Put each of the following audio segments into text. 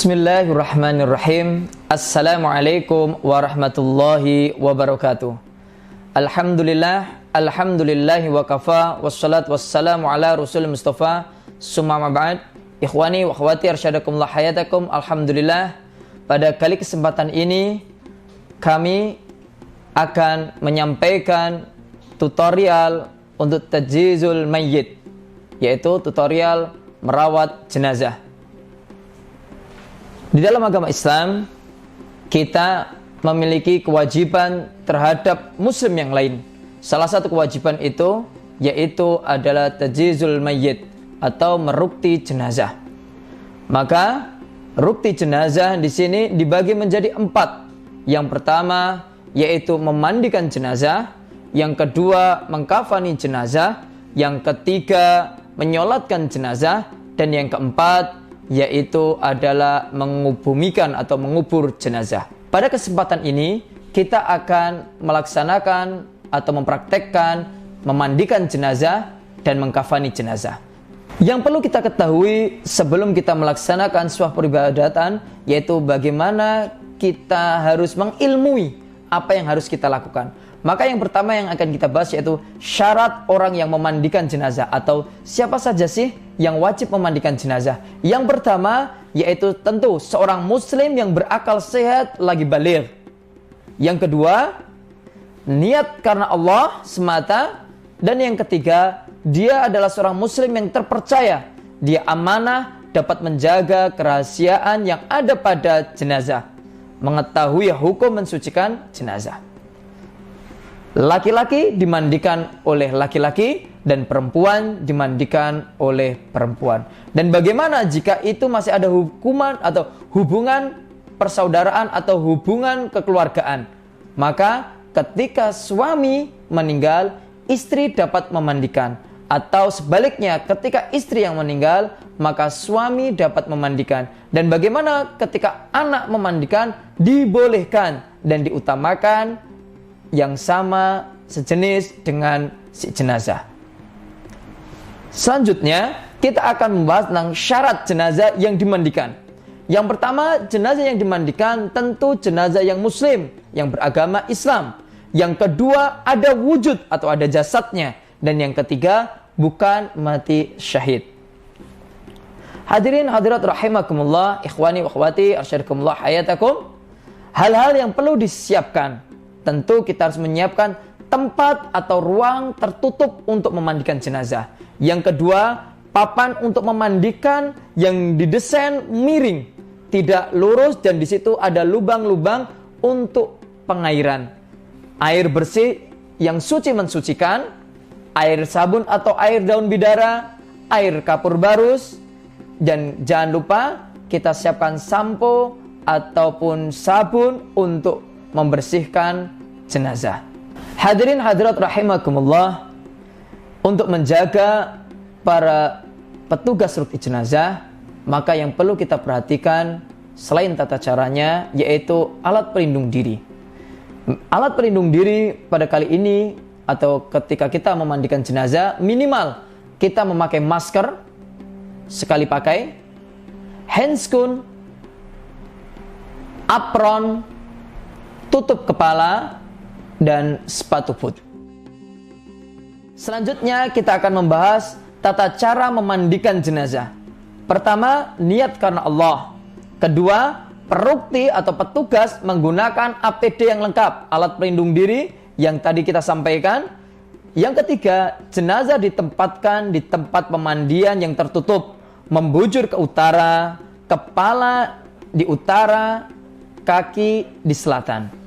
Bismillahirrahmanirrahim. Assalamualaikum warahmatullahi wabarakatuh. Alhamdulillahi wa kafa, wassalatu wassalamu ala rasul mustafa, summa ma'ba'd. Ikhwani wa akhwati arsyadakumullah hayatakum. Alhamdulillah, pada kali kesempatan ini kami akan menyampaikan tutorial untuk tajhizul mayyit, yaitu tutorial merawat jenazah. Di dalam agama Islam, kita memiliki kewajiban terhadap muslim yang lain. Salah satu kewajiban itu yaitu adalah tajhizul mayyit atau merukti jenazah. Maka rukti jenazah di sini dibagi menjadi 4. Yang pertama yaitu memandikan jenazah, yang kedua mengkafani jenazah, yang ketiga menyolatkan jenazah, dan yang keempat yaitu adalah mengubumikan atau mengubur jenazah. Pada kesempatan ini kita akan melaksanakan atau mempraktekkan memandikan jenazah dan mengkafani jenazah. Yang perlu kita ketahui sebelum kita melaksanakan sebuah peribadatan, yaitu bagaimana kita harus mengilmui apa yang harus kita lakukan. Maka yang pertama yang akan kita bahas yaitu syarat orang yang memandikan jenazah, atau siapa saja sih yang wajib memandikan jenazah. Yang pertama yaitu tentu seorang muslim yang berakal sehat lagi baligh. Yang kedua, niat karena Allah semata. Dan yang ketiga, dia adalah seorang muslim yang terpercaya, dia amanah, dapat menjaga kerahasiaan yang ada pada jenazah, mengetahui hukum mensucikan jenazah. Laki-laki dimandikan oleh laki-laki dan perempuan dimandikan oleh perempuan. Dan bagaimana jika itu masih ada hukuman atau hubungan persaudaraan atau hubungan kekeluargaan? Maka ketika suami meninggal, istri dapat memandikan. Atau sebaliknya, ketika istri yang meninggal, maka suami dapat memandikan. Dan bagaimana ketika anak memandikan? Dibolehkan dan diutamakan yang sama sejenis dengan si jenazah. Selanjutnya kita akan membahas tentang syarat jenazah yang dimandikan. Yang pertama, jenazah yang dimandikan tentu jenazah yang muslim, yang beragama Islam. Yang kedua, ada wujud atau ada jasadnya. Dan yang ketiga, bukan mati syahid. Hadirin hadirat rahimakumullah, ikhwani wa akhwati arsyadakumullah hayatakum. Hal-hal yang perlu disiapkan. Tentu kita harus menyiapkan tempat atau ruang tertutup untuk memandikan jenazah. Yang kedua, papan untuk memandikan yang didesain miring, tidak lurus, dan di situ ada lubang-lubang untuk pengairan. Air bersih yang suci mensucikan, air sabun atau air daun bidara, air kapur barus, dan jangan lupa kita siapkan sampo ataupun sabun untuk membersihkan jenazah. Hadirin hadirat rahimakumullah, untuk menjaga para petugas rukti jenazah, maka yang perlu kita perhatikan selain tata caranya yaitu alat pelindung diri. Alat pelindung diri pada kali ini atau ketika kita memandikan jenazah, minimal kita memakai masker sekali pakai, handscoon, apron, tutup kepala, dan sepatu boot. Selanjutnya kita akan membahas tata cara memandikan jenazah. Pertama, niat karena Allah. Kedua, perukti atau petugas menggunakan APD yang lengkap, alat pelindung diri yang tadi kita sampaikan. Yang ketiga, jenazah ditempatkan di tempat pemandian yang tertutup, membujur ke utara, kepala di utara, kaki di selatan.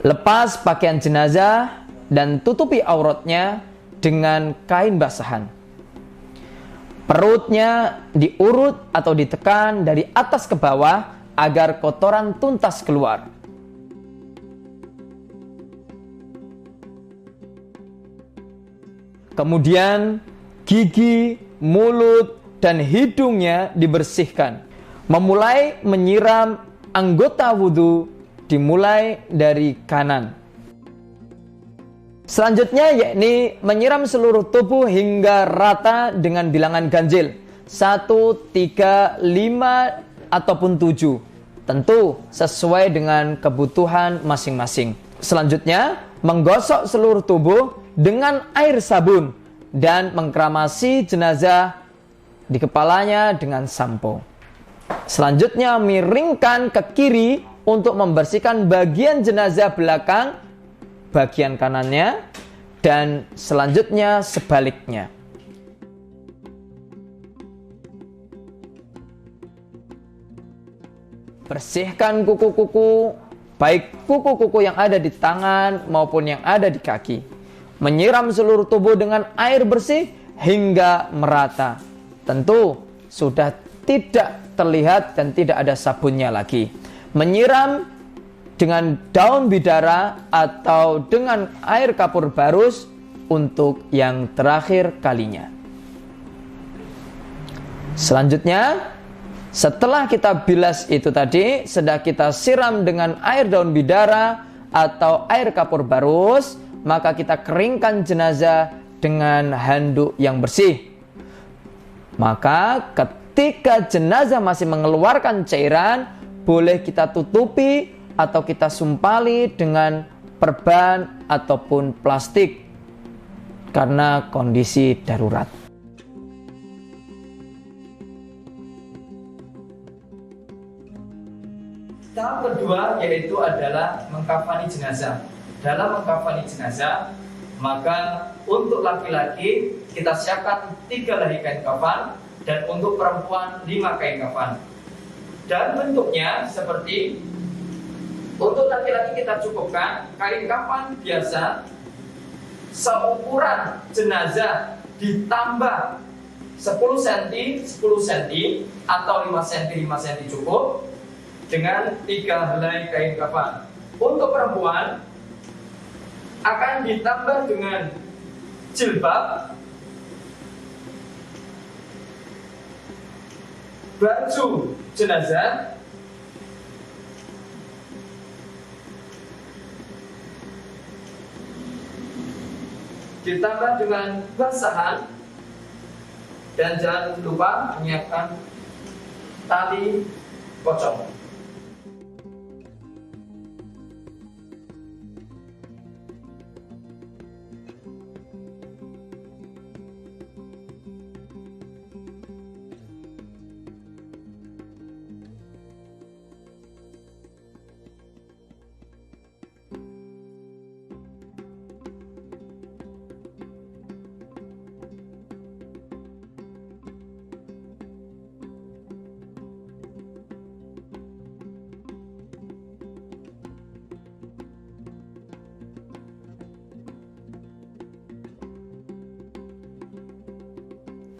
Lepas pakaian jenazah dan tutupi auratnya dengan kain basahan. Perutnya diurut atau ditekan dari atas ke bawah agar kotoran tuntas keluar. Kemudian gigi, mulut, dan hidungnya dibersihkan. Memulai menyiram anggota wudhu dimulai dari kanan. Selanjutnya yakni menyiram seluruh tubuh hingga rata dengan bilangan ganjil 1, 3, 5 ataupun 7. Tentu sesuai dengan kebutuhan masing-masing. Selanjutnya, menggosok seluruh tubuh dengan air sabun dan mengkeramasi jenazah di kepalanya dengan sampo. Selanjutnya, miringkan ke kiri untuk membersihkan bagian jenazah belakang, bagian kanannya, dan selanjutnya sebaliknya. Bersihkan kuku-kuku, baik kuku-kuku yang ada di tangan maupun yang ada di kaki. Menyiram seluruh tubuh dengan air bersih hingga merata. Tentu sudah tidak terlihat dan tidak ada sabunnya lagi. Menyiram dengan daun bidara atau dengan air kapur barus untuk yang terakhir kalinya. Selanjutnya, setelah kita bilas itu tadi, sudah kita siram dengan air daun bidara atau air kapur barus, maka kita keringkan jenazah dengan handuk yang bersih. Maka ketika jenazah masih mengeluarkan cairan, boleh kita tutupi atau kita sumpali dengan perban ataupun plastik karena kondisi darurat. Tahap kedua yaitu adalah mengkafani jenazah. Dalam mengkafani jenazah, maka untuk laki-laki kita siapkan 3 helai kain kafan dan untuk perempuan 5 kain kafan. Dan bentuknya seperti, untuk laki-laki kita cukupkan kain kafan biasa seukuran jenazah ditambah 10 cm 10 cm atau 5 cm 5 cm cukup, dengan 3 helai kain kafan. Untuk perempuan akan ditambah dengan jilbab, baju jenazah, ditambah dengan basahan, dan jangan lupa menyiapkan tali pocong.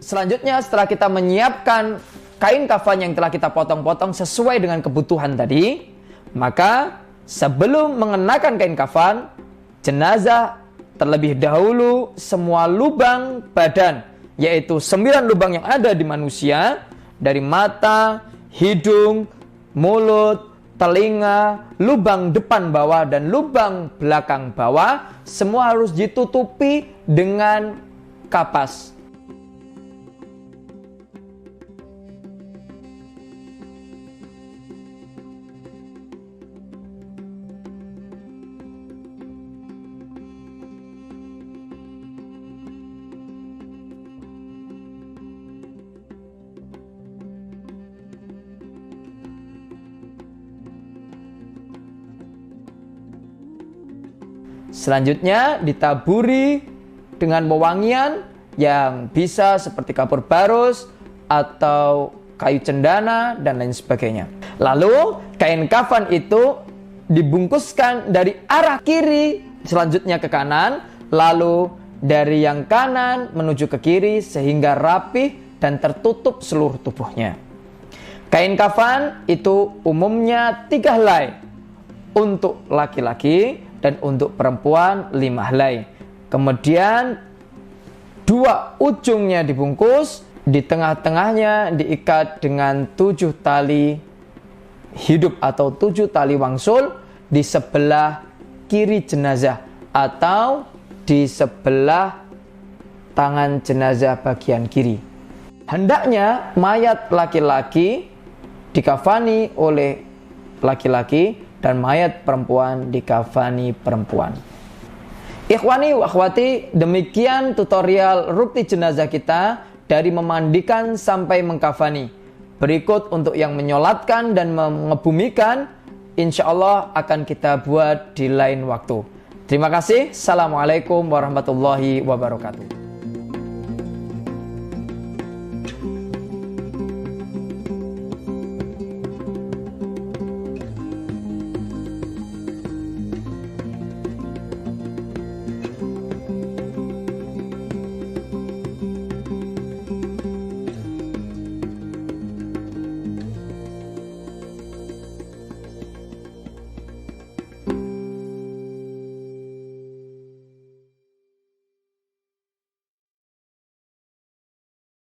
Selanjutnya, setelah kita menyiapkan kain kafan yang telah kita potong-potong sesuai dengan kebutuhan tadi, maka sebelum mengenakan kain kafan, jenazah terlebih dahulu semua lubang badan, yaitu 9 lubang yang ada di manusia, dari mata, hidung, mulut, telinga, lubang depan bawah, dan lubang belakang bawah, semua harus ditutupi dengan kapas. Selanjutnya ditaburi dengan wewangian yang bisa seperti kapur barus atau kayu cendana dan lain sebagainya. Lalu kain kafan itu dibungkuskan dari arah kiri selanjutnya ke kanan, lalu dari yang kanan menuju ke kiri sehingga rapih dan tertutup seluruh tubuhnya. Kain kafan itu umumnya 3 helai untuk laki-laki dan untuk perempuan 5 helai. Kemudian 2 ujungnya dibungkus, di tengah-tengahnya diikat dengan 7 tali hidup atau 7 tali wangsul di sebelah kiri jenazah atau di sebelah tangan jenazah bagian kiri. Hendaknya mayat laki-laki dikafani oleh laki-laki dan mayat perempuan dikafani perempuan. Ikhwani wa akhwati, demikian tutorial rukti jenazah kita dari memandikan sampai mengkafani. Berikut untuk yang menyolatkan dan mengebumikan, insya Allah akan kita buat di lain waktu. Terima kasih. Assalamualaikum warahmatullahi wabarakatuh.